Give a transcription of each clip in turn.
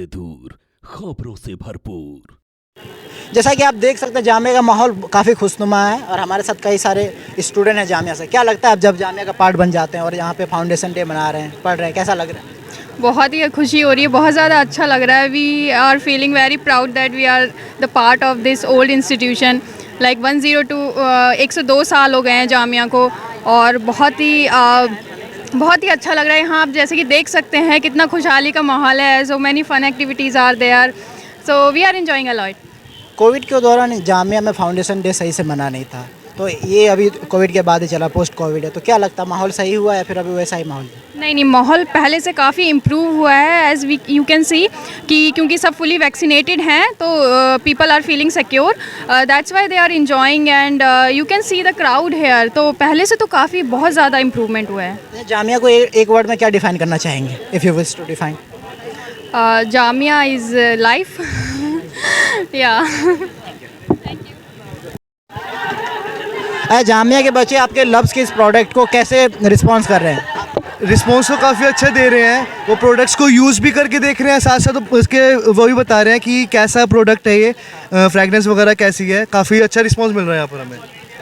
से दूर, खबरों से भरपूर। जैसा कि आप देख सकते हैं जामिया का माहौल काफ़ी खुशनुमा है और हमारे साथ कई सारे स्टूडेंट हैं जामिया से। क्या लगता है आप जब जामिया का पार्ट बन जाते हैं और यहाँ पे फाउंडेशन डे मना रहे हैं, पढ़ रहे हैं, कैसा लग रहा है? बहुत ही खुशी हो रही है, बहुत ज़्यादा अच्छा लग रहा है। We are feeling very proud that we are the part of this old institution. Like 102 साल हो गए हैं जामिया को और बहुत ही अच्छा लग रहा है। यहाँ आप जैसे कि देख सकते हैं कितना खुशहाली का माहौल है। So many fun activities are there, so we are enjoying a lot. Covid के दौरान जामिया में फाउंडेशन डे सही से मना नहीं था, तो ये अभी कोविड के बाद ही चला, पोस्ट कोविड है, तो क्या लगता है माहौल सही हुआ है फिर अभी वैसा ही माहौल है? नहीं, माहौल पहले से काफ़ी इम्प्रूव हुआ है as we you can see कि क्योंकि सब फुली वैक्सीनेटेड हैं तो people are feeling secure, that's why they are enjoying and you can see the crowd here. तो पहले से तो काफ़ी बहुत ज़्यादा इम्प्रूवमेंट हुआ है। जामिया को एक वर्ड में क्या डिफाइन करना चाहेंगे, if you wish to define? Jamia is life. या जामिया के बच्चे आपके लव्स के इस प्रोडक्ट को कैसे रिस्पॉन्स कर रहे हैं? रिस्पॉन्स तो काफ़ी अच्छा दे रहे हैं, वो प्रोडक्ट्स को यूज़ भी करके देख रहे हैं, साथ साथ उसके वो भी बता रहे हैं कि कैसा प्रोडक्ट है ये, फ्रेगनेंस वगैरह कैसी है। काफ़ी अच्छा रिस्पॉन्स मिल रहा है यहाँ पर हमें।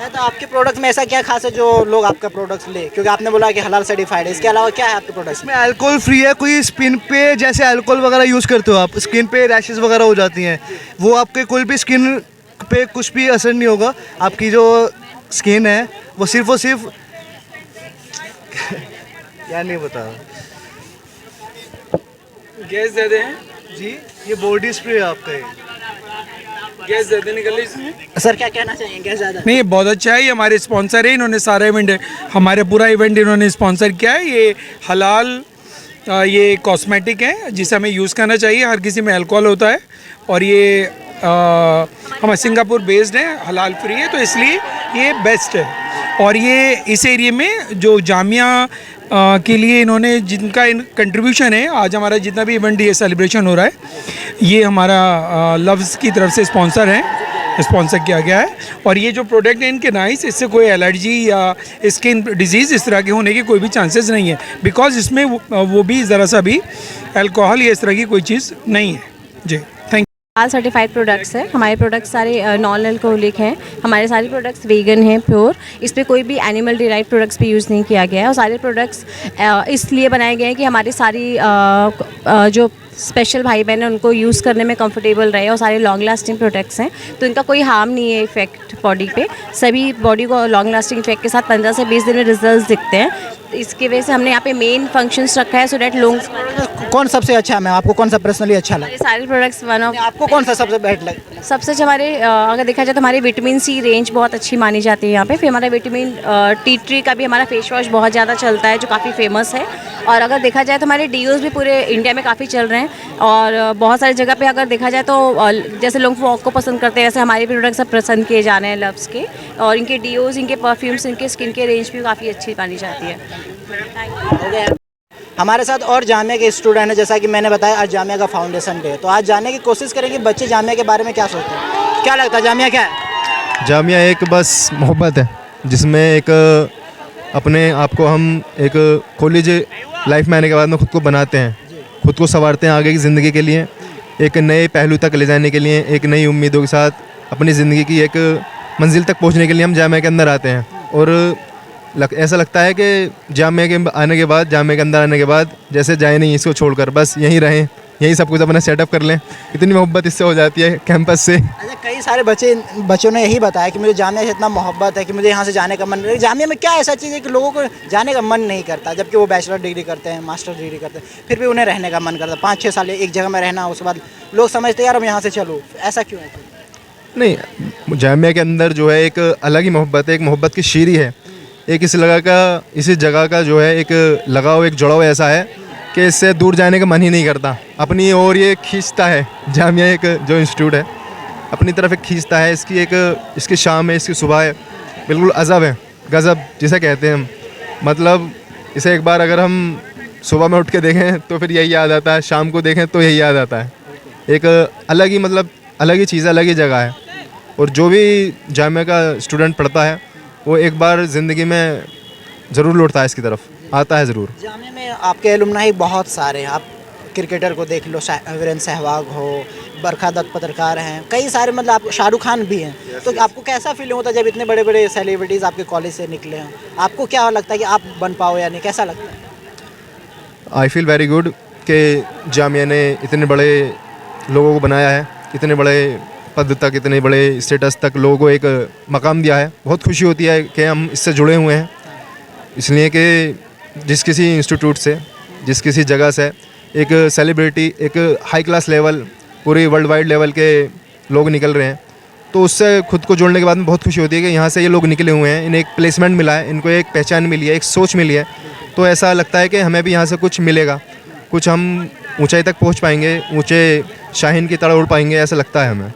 तो आपके प्रोडक्ट में ऐसा क्या खास है जो लोग आपका प्रोडक्ट ले, क्योंकि आपने बोला कि हलाल सर्टिफाइड है, इसके अलावा क्या है आपके प्रोडक्ट्स में? इसमें अल्कोहल फ्री है, कोई स्किन पे जैसे अल्कोहल वगैरह यूज़ करते हो आप, स्किन पे रैशेज़ वगैरह हो जाती हैं, वो आपके कोई भी स्किन पे कुछ भी असर नहीं होगा। आपकी जो स्किन है वो सिर्फ यार नहीं बता गैस दे दें जी, ये बॉडी स्प्रे है आपका। ये गैस दे दें निकल इसमें। सर क्या कहना चाहिए, क्या ज़्यादा? नहीं, ये बहुत अच्छा है, ये हमारे स्पॉन्सर है, इन्होंने सारा इवेंट हमारे पूरा इवेंट इन्होंने स्पॉन्सर किया है। ये हलाल ये कॉस्मेटिक है जिसे हमें यूज़ करना चाहिए, हर किसी में अल्कोहल होता है और ये हमारे सिंगापुर बेस्ड है, हलाल फ्री है, तो इसलिए ये बेस्ट है। और ये इस एरिया में जो जामिया के लिए इन्होंने जिनका कंट्रीब्यूशन है, आज हमारा जितना भी इवेंट ये सेलिब्रेशन हो रहा है, ये हमारा लव्स की तरफ से स्पॉन्सर किया गया है। और ये जो प्रोडक्ट है इनके नाइस, इससे कोई एलर्जी या स्किन डिजीज़ इस तरह के होने के कोई भी चांसेस नहीं है, बिकॉज इसमें वो भी ज़रा सा भी अल्कोहल या इस तरह की कोई चीज़ नहीं है। जी, थैंक हाल सर्टिफाइड प्रोडक्ट्स है। हमारे प्रोडक्ट्स सारे नॉन अल्कोहलिक हैं, हमारे सारे प्रोडक्ट्स वीगन हैं, प्योर। इस पर कोई भी एनिमल डिराइव प्रोडक्ट्स भी यूज़ नहीं किया गया है और सारे प्रोडक्ट्स इसलिए बनाए गए हैं कि हमारी सारी जो स्पेशल भाई बहन हैं उनको यूज़ करने में कंफर्टेबल रहे और सारे लॉन्ग लास्टिंग प्रोडक्ट्स हैं, तो इनका कोई हार्म नहीं है इफेक्ट बॉडी पे। सभी बॉडी को लॉन्ग लास्टिंग इफेक्ट के साथ 15 से 20 दिन में रिजल्ट दिखते हैं। इसकी वजह से हमने यहाँ पे मेन फंक्शंस रखा है सो डैट लोग। कौन सबसे अच्छा है मैम, आपको कौन सा पर्सनली अच्छा लगा? सारे प्रोडक्ट्स वन ऑफ। आपको कौन सा सबसे बेस्ट लगा? सबसे अच्छा हमारे अगर देखा जाए तो हमारी विटामिन सी रेंज बहुत अच्छी मानी जाती है यहाँ पे। फिर हमारा विटामिन टी ट्री का भी हमारा फेस वॉश बहुत ज़्यादा चलता है जो काफ़ी फेमस है। और अगर देखा जाए तो हमारे डीओज भी पूरे इंडिया में काफ़ी चल रहे हैं और बहुत सारी जगह पे अगर देखा जाए तो जैसे लोग वॉक को पसंद करते हैं वैसे हमारे भी प्रोडक्ट्स सब पसंद किए जा रहे हैं लव्स के। और इनके डीओज, इनके परफ्यूम्स, इनके स्किन के रेंज भी काफ़ी अच्छी मानी जाती है। हमारे साथ और जामिया के स्टूडेंट हैं, जैसा कि मैंने बताया आज जामिया का फाउंडेशन डे है, तो आज जानने की कोशिश करेंगे बच्चे जामिया के बारे में क्या सोचते हैं। क्या लगता है जामिया क्या है? जामिया एक बस मोहब्बत है जिसमें एक अपने आप को हम एक कॉलेज लाइफ में आने के बाद में खुद को बनाते हैं, खुद को संवारते हैं आगे की ज़िंदगी के लिए, एक नए पहलू तक ले जाने के लिए, एक नई उम्मीदों के साथ अपनी ज़िंदगी की एक मंजिल तक पहुंचने के लिए हम जामिया के अंदर आते हैं। और ऐसा लगता है कि जामिया के आने के बाद, जामिया के अंदर आने के बाद जैसे जाए नहीं इसको छोड़कर, बस यहीं रहें, यहीं सब कुछ अपना सेटअप कर लें। इतनी मोहब्बत इससे हो जाती है कैंपस से। अच्छा, कई सारे बच्चों ने यही बताया कि मुझे जामिया से इतना मोहब्बत है कि मुझे यहाँ से जाने का मन नहीं। जामिया में क्या ऐसा चीज़ है कि लोगों को जाने का मन नहीं करता, जबकि वो बैचलर डिग्री करते हैं, मास्टर डिग्री करते हैं, फिर भी उन्हें रहने का मन करता है। 5-6 साल एक जगह में रहना, उसके बाद लोग समझते यार अब यहाँ से चलो, ऐसा क्यों है? नहीं, जामिया के अंदर जो है एक अलग ही मोहब्बत है, एक मोहब्बत की शीरी है, एक इसी जगह का जो है एक लगाव, एक जुड़ाव ऐसा है कि इससे दूर जाने का मन ही नहीं करता अपनी ओर। ये खींचता है जामिया, एक जो इंस्टीट्यूट है अपनी तरफ एक खींचता है। इसकी शाम है, इसकी सुबह है, बिल्कुल अजब है, गज़ब जिसे कहते हैं हम। मतलब इसे एक बार अगर हम सुबह में उठ के देखें तो फिर यही याद आता है, शाम को देखें तो यही याद आता है। एक अलग ही मतलब अलग ही चीज़, अलग ही जगह है। और जो भी जामिया का स्टूडेंट पढ़ता है वो एक बार ज़िंदगी में ज़रूर लौटता है, इसकी तरफ आता है ज़रूर। जामिया में आपके एलुमनाई बहुत सारे हैं, आप क्रिकेटर को देख लो, वीरेंद्र सहवाग हो, बरखा दत्त पत्रकार हैं, कई सारे, मतलब आप शाहरुख खान भी हैं। तो आपको कैसा फीलिंग होता है जब इतने बड़े बड़े सेलिब्रिटीज़ आपके कॉलेज से निकले हैं? आपको क्या लगता है कि आप बन पाओ या नहीं, कैसा लगता है? आई फील वेरी गुड कि जामिया ने इतने बड़े लोगों को बनाया है, इतने बड़े पद तक, इतने बड़े स्टेटस तक लोगों को एक मकाम दिया है। बहुत खुशी होती है कि हम इससे जुड़े हुए हैं, इसलिए कि जिस किसी इंस्टीट्यूट से, जिस किसी जगह से एक सेलिब्रिटी, एक हाई क्लास लेवल, पूरी वर्ल्ड वाइड लेवल के लोग निकल रहे हैं, तो उससे खुद को जोड़ने के बाद में बहुत खुशी होती है कि यहाँ से ये लोग निकले हुए हैं, इन्हें एक प्लेसमेंट मिला है, इनको एक पहचान मिली है, एक सोच मिली है। तो ऐसा लगता है कि हमें भी यहाँ से कुछ मिलेगा, कुछ हम ऊंचाई तक पहुँच पाएंगे, ऊंचे शाहीन की तरह उड़ पाएंगे, ऐसा लगता है हमें।